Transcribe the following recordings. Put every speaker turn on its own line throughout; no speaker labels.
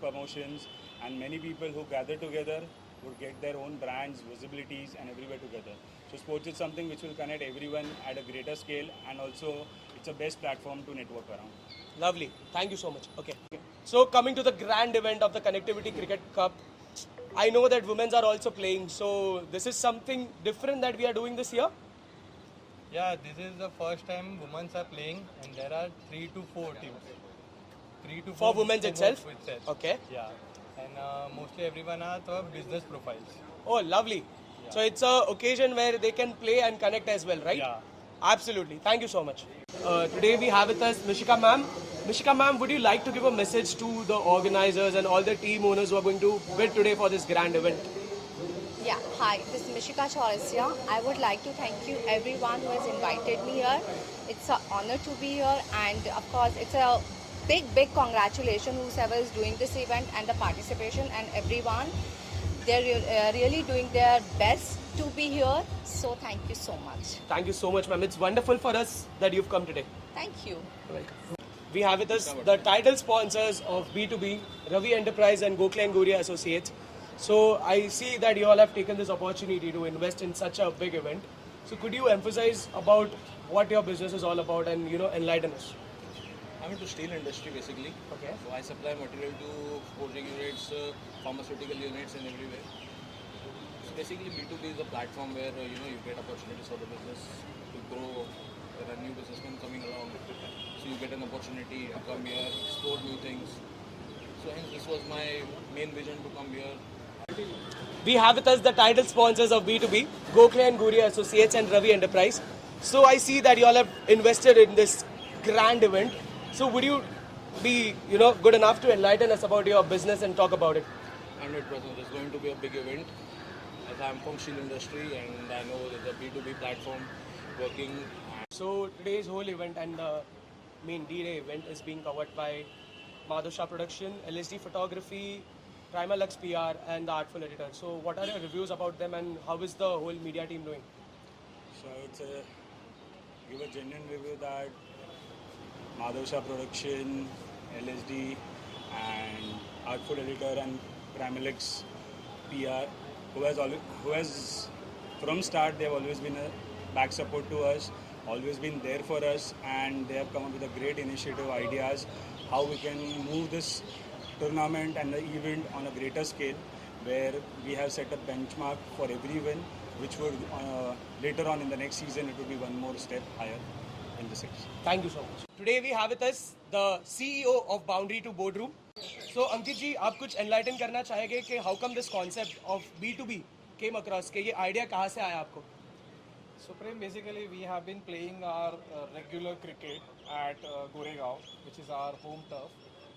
promotions, and many people who gather together would get their own brands, visibilities, and everywhere together. So sports is something which will connect everyone at a greater scale, and also it's a best platform to network around.
Lovely. Thank you so much. Okay. So coming to the grand event of the Connectivity Cricket Cup, I know that women's are also playing. So this is something different that we are doing this year.
Yeah, this is the first time women are playing, and there are 3 to 4 teams. 3 to 4
For women's itself? Okay.
Yeah, and mostly everyone are the business profiles.
Oh, lovely. So it's a occasion where they can play and connect as well, right?
Yeah.
Absolutely. Thank you so much. Today we have with us Mishika ma'am. Mishika ma'am, would you like to give a message to the organizers and all the team owners who are going to bid today for this grand event?
Yeah, hi, this is Mishika Chaurasia. I would like to thank you everyone who has invited me here. It's an honor to be here, and of course it's a big congratulations whoever is doing this event and the participation and everyone. They're really doing their best to be here, so thank you so much.
Thank you so much ma'am. It's wonderful for us that you've come today.
Thank you.
You're welcome. We have with us the title sponsors of B2B, Ravi Enterprise and Gokhale and Guria Associates. So I see that you all have taken this opportunity to invest in such a big event. So could you emphasize about what your business is all about and enlighten us?
I'm into steel industry basically.
Okay.
So I supply material to forging units, pharmaceutical units and everywhere. So basically B2B is a platform where you get opportunities for the business to grow. There are new businessmen coming along. So you get an opportunity to come here, explore new things. So hence this was my main vision to come here.
We have with us the title sponsors of B2B, Gokhale and Guria Associates and Ravi Enterprise. So I see that you all have invested in this grand event. So would you be, good enough to enlighten us about your business and talk about it?
100%. It's going to be a big event. As I'm from steel industry and I know there's a B2B platform working.
So today's whole event and the main D-Day event is being covered by Madhav Shah Production, LSD Photography, Primal Lux PR and the Artful Editor. So what are your reviews about them and how is the whole media team doing?
So I would say, give a genuine review that Madhav Shah Production, LSD, and Artful Editor and Primalix PR, who has from start they have always been a back support to us, always been there for us, and they have come up with a great initiative ideas how we can move this tournament and the event on a greater scale, where we have set a benchmark for everyone, which would later on in the next season it would be one more step higher in the series.
Thank you so much. Today we have with us the CEO of Boundary to Boardroom. So Ankit ji, आप कुछ enlighten करना चाहेंगे कि how come this concept of B2B came across? कि ये idea कहाँ से आया आपको?
So Prem, basically we have been playing our regular cricket at Goregaon, which is our home turf,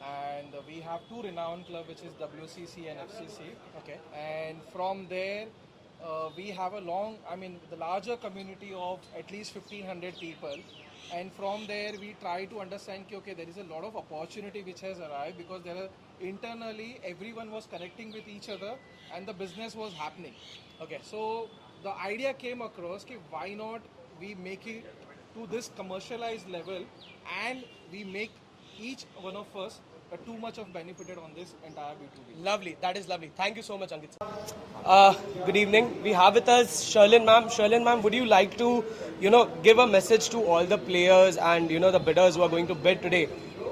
and we have two renowned clubs, which is WCC and FCC.
Okay.
And from there we have the larger community of at least 1500 people, and from there we try to understand okay, there is a lot of opportunity which has arrived because there are internally everyone was connecting with each other and the business was happening.
Okay.
So the idea came across कि why not we make it to this commercialized level and we make each one of us too much of benefited on this entire B2B.
Lovely. That is lovely. Thank you so much, Ankit. Good evening. We have with us Sherlyn ma'am. Sherlyn ma'am, would you like to, give a message to all the players and, the bidders who are going to bid today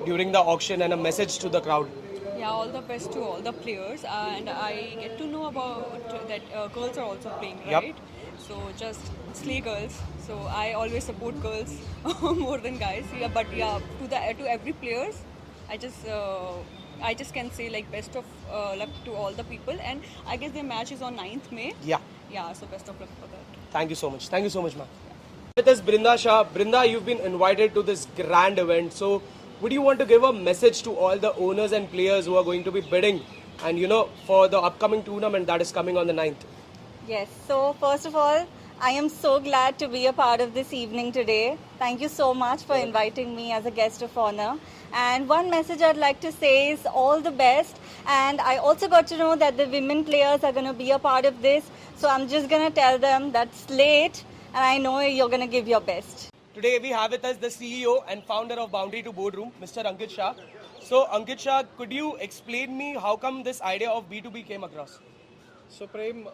during the auction and a message to the crowd?
Yeah, all the best to all the players, and I get to know about that girls are also playing,
Yep.
right? So just slay girls. So I always support girls more than guys. Yeah, but yeah, to every players, I just can say like best of luck to all the people, and I guess their match is on 9th May.
Yeah.
Yeah, so best of luck for that.
Thank you so much. Thank you so much, ma'am. With us, Brinda Shah. Brinda, you've been invited to this grand event. So would you want to give a message to all the owners and players who are going to be bidding and, for the upcoming tournament that is coming on the 9th?
Yes, so first of all, I am so glad to be a part of this evening today. Thank you so much for inviting me as a guest of honor. And one message I'd like to say is all the best. And I also got to know that the women players are going to be a part of this. So I'm just going to tell them that's late and I know you're going to give your best.
Today we have with us the CEO and founder of Boundary to Boardroom, Mr. Ankit Shah. So Ankit Shah, could you explain me how come this idea of B2B came across?
So Prem,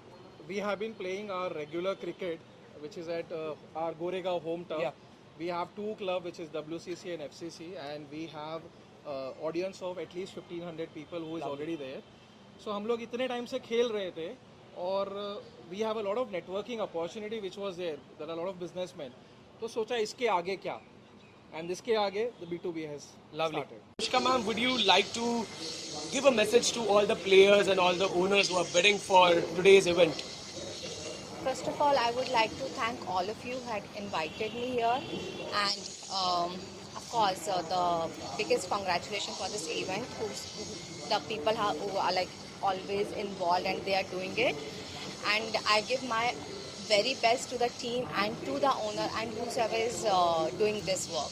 we have been playing our regular cricket, which is at our Goregaon home turf.
Yeah.
We have two clubs, which is WCC and FCC, and we have audience of at least 1500 people who is already there. So हम लोग इतने time से खेल रहे थे और we have a lot of networking opportunity which was there. There are a lot of businessmen. तो सोचा इसके आगे क्या? And इसके आगे the B2B has
Lovely.
started.
Anushka ma'am, would you like to give a message to all the players and all the owners who are bidding for today's event?
First of all, I would like to thank all of you who had invited me here, and of course, the biggest congratulations for this event. The people who are like always involved and they are doing it, and I give my very best to the team and to the owner and whoever is doing this work,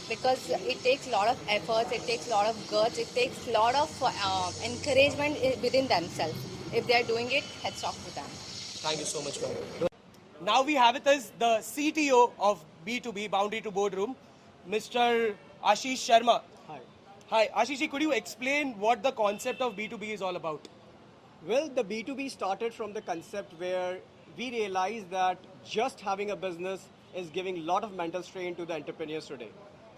because it takes a lot of efforts, it takes a lot of guts, it takes a lot of encouragement within themselves. If they are doing it, heads off to them.
Thank you so much, ma'am. Now we have with us the CTO of B2B, Boundary to Boardroom, Mr. Ashish Sharma.
Hi.
Hi, Ashish, could you explain what the concept of B2B is all about?
Well, the B2B started from the concept where we realized that just having a business is giving a lot of mental strain to the entrepreneurs today.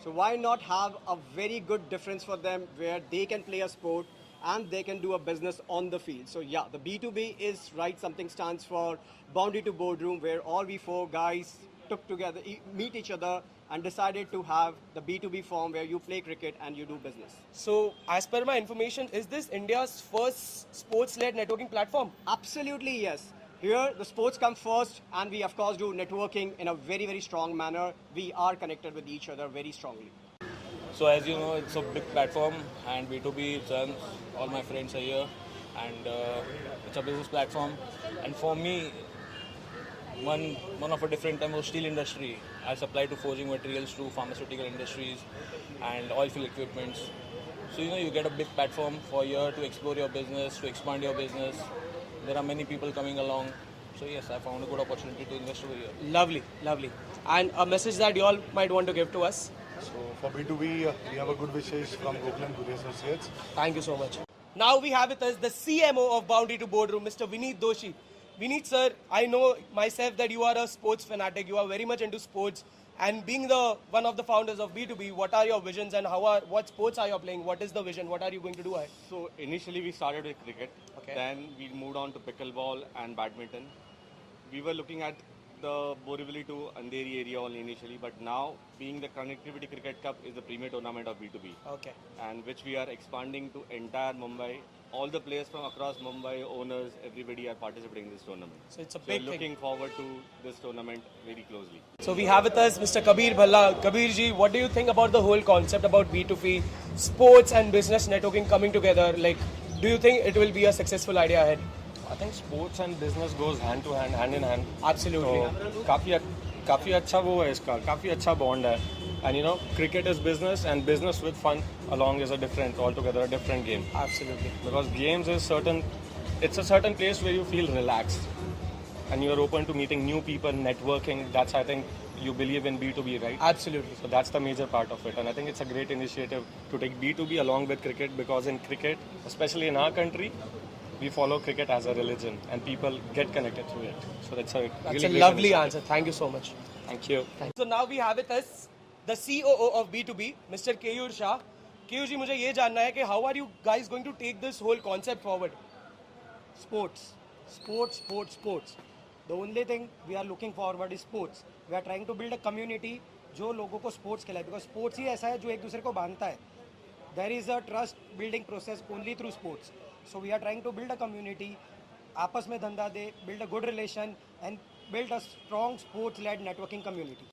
So why not have a very good difference for them where they can play a sport and they can do a business on the field. So yeah, the B2B is right, something stands for Boundary to Boardroom, where all we four guys took together, meet each other and decided to have the B2B form where you play cricket and you do business.
So, as per my information, is this India's first sports-led networking platform?
Absolutely, yes. Here, the sports come first, and we, of course, do networking in a very, very strong manner. We are connected with each other very strongly.
So as you know, it's a big platform and B2B runs. All my friends are here, and it's a business platform. And for me, one of a different type of steel industry. I supply to forging materials to pharmaceutical industries and oil field equipments. So you get a big platform for here to explore your business, to expand your business. There are many people coming along. So yes, I found a good opportunity to invest over here.
Lovely, lovely. And a message that you all might want to give to us?
So for B2B, we have a good wishes from Gokhale Guri Associates.
Thank you so much. Now we have with us the CMO of Boundary to Boardroom, Mr. Vineet Doshi. Vineet sir, I know myself that you are a sports fanatic. You are very much into sports. And being the one of the founders of B2B, what are your visions and what sports are you playing? What is the vision? What are you going to do ahead?
So initially we started with cricket.
Okay.
Then we moved on to pickleball and badminton. We were looking at the Borivali to Andheri area only initially, but now being the Connectivity Cricket Cup is the premier tournament of B2B.
Okay.
And which we are expanding to entire Mumbai. All the players from across Mumbai, owners, everybody are participating in this tournament.
So it's a
So
big
looking forward to this tournament very closely.
So we have with us Mr. Kabir Bhalla. Kabir ji, what do you think about the whole concept about B2B, sports and business networking coming together? Like, do you think it will be a successful idea ahead?
I think sports and business goes hand to hand in hand.
Absolutely.
So काफी अच्छा वो है इसका, काफी अच्छा bond है. And cricket is business and business with fun along is altogether a different game.
Absolutely.
Because games is it's a certain place where you feel relaxed and you are open to meeting new people, networking. That's, I think, you believe in B2B, right?
Absolutely.
So that's the major part of it. And I think it's a great initiative to take B2B along with cricket, because in cricket, especially in our country, we follow cricket as a religion and people get connected through it. So that's a really
lovely
great
answer. Thank you so much.
Thank you.
So now we have with us the COO of B2B, Mr. Keyur Shah. Keyur ji, मुझे ये जानना है कि how are you guys going to take this whole concept forward?
Sports. The only thing we are looking forward is sports. We are trying to build a community जो लोगों को sports खिलाए, because sports ही ऐसा है जो एक दूसरे को बांधता है. There is a trust building process only through sports. So we are trying to build a community, आपस में धंधा दे, build a good relation and build a strong sports-led networking community.